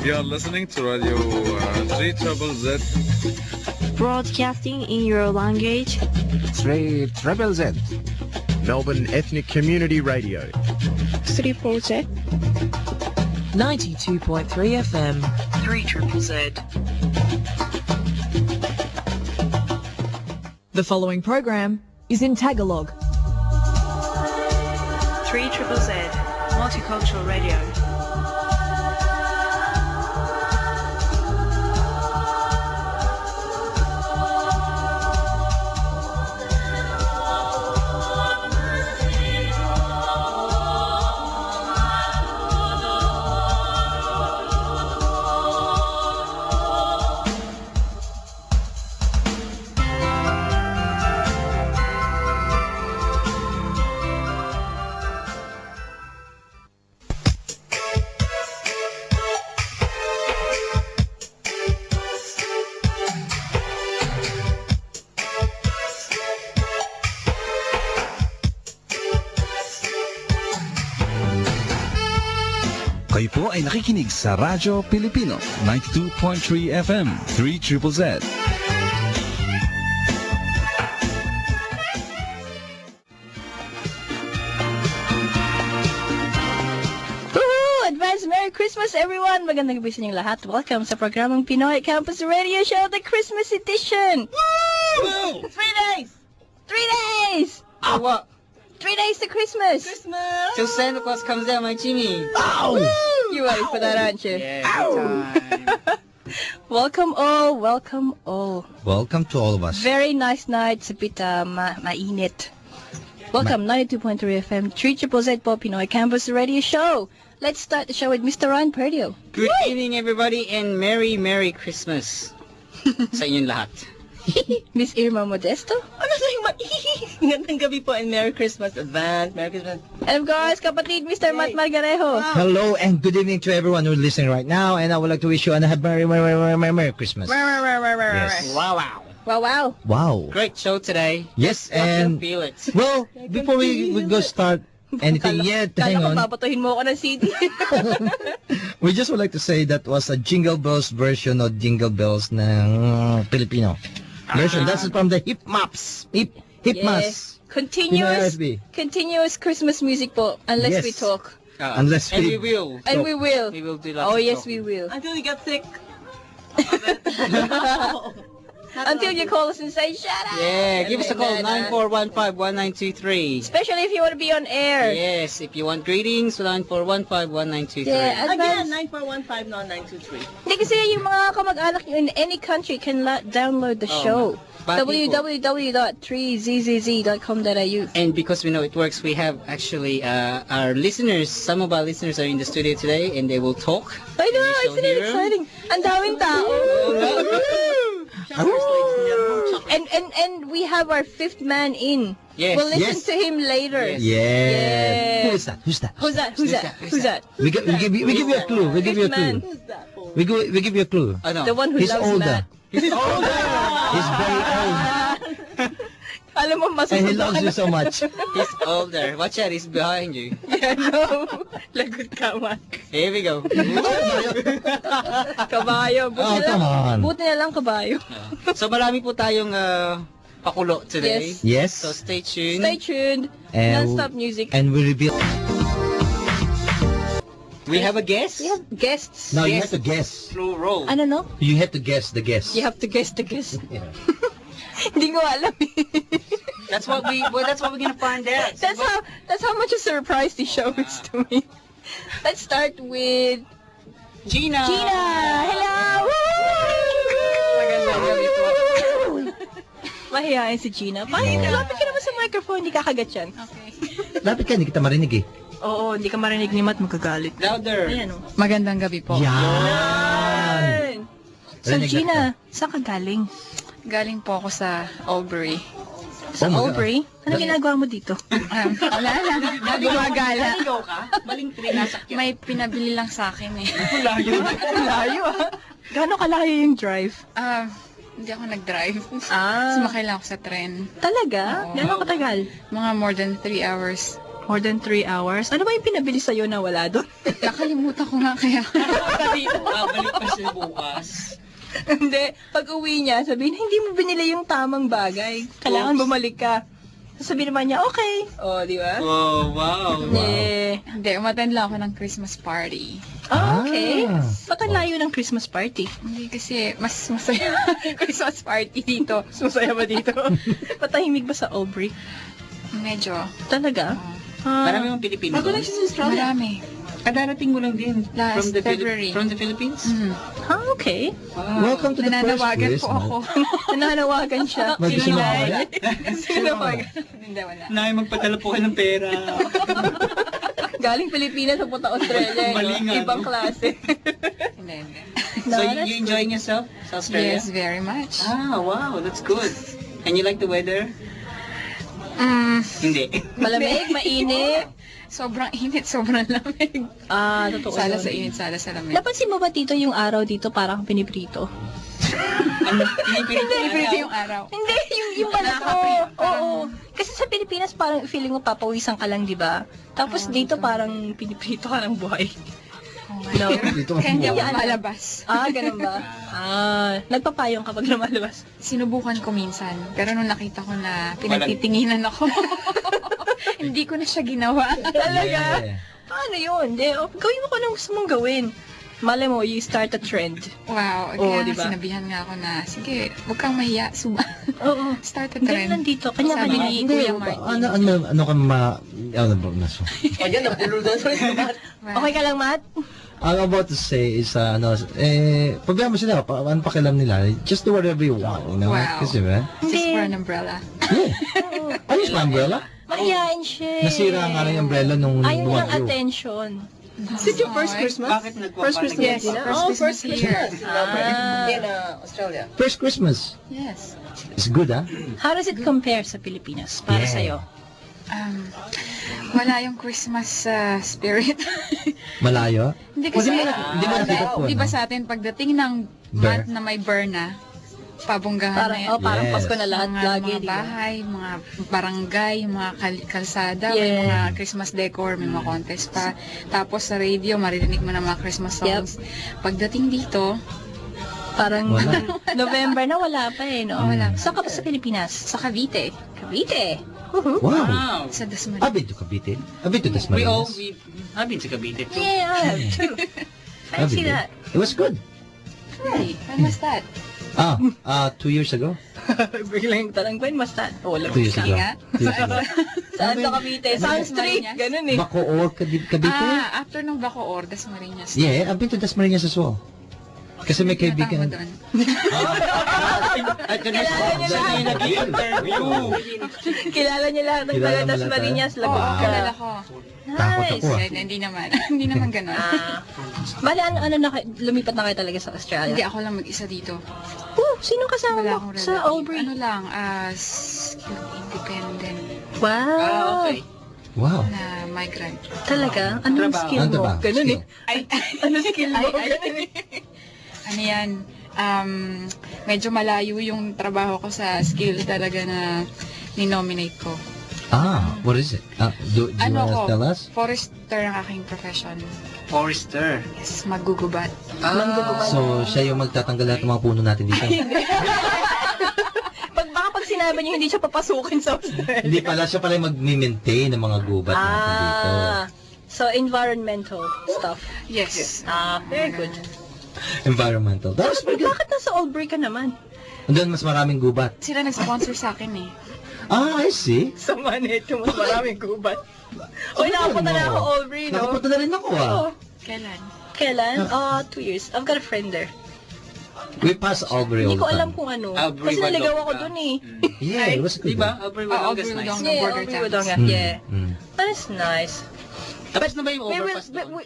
You're listening to Radio 3 Trouble Z. Broadcasting in your language. 3 Triple Z. Melbourne Ethnic Community Radio. 3 Z. 92.3 FM. 3 Z. The following program is in Tagalog. 3 Z. Multicultural Radio. Kayo po ay nakikinig sa Radyo Pilipino 92.3 FM 3 Triple Z. Advance Merry Christmas everyone! Magandang gabi sa inyong lahat. Welcome sa programang Pinoy Campus Radio Show, the Christmas edition! Woo! 3 days! 3 days! Oh, what? 3 days to Christmas! Till Santa Claus comes down, my Jimmy. Ow! You ready for that, aren't you? Yeah, good time. Welcome all, welcome all. Welcome to all of us. Very nice night, sa bit mainit. Welcome, 92.3 FM, 3 Z po, Pinoy Campus Radio Show. Let's start the show with Mr. Ron Perdio. Good evening, everybody, and Merry, Merry Christmas sa inyong lahat. Miss Irma Modesto. Ano sa'yo Ngandang gabi po and Merry Christmas. Advance, Merry Christmas. And of course, kapatid, Mr. Matt Margarejo. Hello and good evening to everyone who's listening right now, and I would like to wish you a Merry Christmas. Yes. Wow, wow. Wow, wow. Wow. Great show today. Yes, I can and feel it. well, before we go start anything yet, hang on. Babatuhin mo ako ng CD. We just would like to say that was a Jingle Bells version of Jingle Bells ng Filipino version. That's from the Hip Maps. Hip Mas. Continuous Christmas music po, unless we talk. Unless and we will. And we will. We will do lots Oh, of yes, talking. we will. Until we get sick. Until you call us and say, shut up. Yeah, give us a call, 9415-1923. Especially if you want to be on air. Yes, if you want greetings, 9415-1923. Yeah, Again, 9415-9923. Hindi kasi yung mga kamag-anak nyo in any country can download the show. www.3zzz.com.au. And because we know it works, we have actually our listeners, some of our listeners are in the studio today and they will talk. I know, it's really exciting. Ang daming tao. And we have our fifth man in. Yes. We'll listen to him later. Yeah. Who's that? We give you a clue. We give you a clue. We give you a clue. Oh, no. The one who He's loves older. Matt. He's older. He's very old. Alam mo, And he loves you so much. He's older. Watch out, he's behind you. Yeah, no. Lagot ka, Matt. Here we go. Kabayo. Come on. Buti na lang kabayo. So marami po tayong pakulo today. Yes. So stay tuned. Stay tuned. And Non-stop music. And we reveal. We have a guest. We have guests. Now you have to guess. Plural. Ano no? You have to guess the guess. You have to guess the guest. Yeah. Hindi ko alam. That's what we're gonna find out. That's how much a surprise this show is to me. Let's start with Gina. Gina. Hello. Magandang gabi po. Mahihain si Gina. Lapit ka naman sa microphone, hindi kakagat yan. Okay. Lapit ka, hindi kita marinig eh. Oo, hindi ka marinig ni Matt, magagalit. Louder. Ayan o. Magandang gabi po. Yan. So Rinig Gina, saan ka galing? Galing po ako sa Albury. Sa Aubrey? Ano ginagawa mo dito? Wala lang. Gumagala. Naligaw ka? Baling pinasakyan. May pinabili lang sa akin eh. Layo ah. Gano'ng kalayo yung drive? Hindi ako nag-drive. Ah. Sumakay lang ako sa tren. Talaga? Oo. Gano'ng katagal? Mga more than 3 hours. More than 3 hours? Ano ba yung pinabili sa'yo na wala doon? Nakalimutan ko nga kaya. Babalik pa siya bukas. Hindi. Pag uwi niya, sabihin, hindi mo binili yung tamang bagay. Kailangan bumalik ka. Sabihin naman niya, okay. Oh, di ba? Oh, wow. Hindi, umattend lang ako ng Christmas party. Oh, okay. Ba't ang layo ng Christmas party? Hindi kasi mas masaya yung Christmas party dito. Mas masaya ba dito? Patahimik ba sa Aubrey? Medyo. Talaga? Marami mong Pilipino doon? Marami. Kadarating mo lang din. Last February. From the Philippines? Okay. Welcome to the first Nananawagan po Christmas. ako. Nananawagan siya. Mag-sumama. Sinawagan. Hindi, wala. Nay, magpadala po kayo ng pera. Galing Pilipinas, papunta Australia. Mali nga, Ibang no? klase. Hindi. So, you enjoying yourself sa Australia? Yes, very much. Ah, wow. That's good. And you like the weather? Hindi. Malamig, mainit. Sobrang init, sobrang lamig. Totoo. Sala yun. sa init, sala sa lamig. Napansin mo ba dito yung araw dito parang piniprito? Piniprito yung araw. Hindi, yung balat ko. Oo. Kasi sa Pilipinas parang feeling mo papawisan ka lang, di ba? Tapos dito parang piniprito ka ng buhay. No. Kaya hindi ako malabas. Ganun ba? Nagpapayong kapag lumalabas. Sinubukan ko minsan, pero nung nakita ko na pinagtitinginan ako, hindi ko na siya ginawa. Talaga? Ano yun? Gawin mo kung anong gusto mong gawin. Malay mo, you start a trend. Wow, Oo, kaya diba? sinabihan nga ako na, sige, huwag kang mahiya, Oo. start a Ganun trend. lang dito. Sabi Kanya-kanya. ni Hindi, Kuya Martin. ano ka ano ba naso? Ayan, napulol na sa Okay ka lang, Matt? I'm about to say is, pabayaan mo sila, ano pakialam nila, just do whatever you want, you know? Wow. Kasi ba? Just for an umbrella. Ayos ba umbrella? Mahihain siya. Nasira nga lang yung umbrella nung Ayaw niya ng lumagyo. attention. Is it your first Christmas? Bakit nagpapalagay? First Christmas Yes, din, first first Christmas Christmas. In Australia. First Christmas. Yes. It's good, ah? How does it compare sa Pilipinas para sa'yo? Wala yung Christmas Ah. spirit. Malayo? Hindi kasi, Hindi mo nakita po, di ba no? sa atin, pagdating ng month na may burn na, pabonggahan na yan. Parang Yes. Pasko na lahat Mga, lagi, mga di ba? bahay, mga barangay, mga kalsada, Yeah. may mga Christmas decor, may mga contest pa. Tapos sa radio, maririnig mo na mga Christmas songs. Pagdating dito, Parang Wala. November na wala pa eh, no? Wala. Saan ka pa sa Pilipinas? sa Cavite, Cavite. Wow. Wow. sa I've Dasmariñas. been to Cavite. I've been to I've been to Cavite too. Yeah, I have too. I see that. It was good. Really? When was that? 2 years ago. Biglang tanong ko, mas that? Wala. 2 years ago. Nga. 2 years ago. Saan sa Cavite? Sound Street. Dasmariñas? Ganun eh. Bacoor, Cavite? After nung Bacoor, Dasmariñas. Yeah, I've been to Dasmariñas as well. Kasi may kaibigan. Doon. At nag-interview. Kilala niya lahat ng Kilala taga mo lahat, Dasmariñas. Oo, Lagot ka. kilala ko. Takot ako, ah. Hindi naman. Hindi naman ganun. Bali, lumipat na kayo talaga sa Australia? Hindi ako lang mag-isa dito. Sinong kasama Wala mo akong sa relative. Aubrey? Ano lang, independent Wow. Okay. Wow. na migrant. Talaga? Anong Trabaho. skill Ano mo? ba? Ganun eh. Skill. Ano skill mo? Ganun eh. Ano yan, medyo malayo yung trabaho ko sa skill talaga na ni-nominate ko. What is it? Do you Ano wanna ko? tell us? Forester ang aking profession. Forester. Yes, maggugubat. So, siya yung magtatanggal lahat ng mga puno natin dito. Baka pag sinabi niyo, hindi siya papasukin sa Australia. Hindi pala, siya pala yung mag-maintain ng mga gubat natin dito. So environmental stuff. Yes. Very good. Environmental. That's pretty good. Bakit nasa Albury ka naman? Doon mas maraming gubat. Sila nag-sponsor sa akin eh. I see. Sa Manetto, mas maraming gubat. Uy, nakapunta na ako Albury, no? Nakapunta na rin ako, Kailan? Kailan? 2 years. I've got a friend there. We pass Albury all Hindi the ko alam time. kung ano. Albury, Kasi naligaw Wodonga. ako dun eh. Yeah, it was good. Diba? Aubrey Wodonga is Aubrey nice. Wodonga. Yeah, border Albury towns. Wodonga. Yeah. That's nice. Tapos na ba yung We will, overpass doon?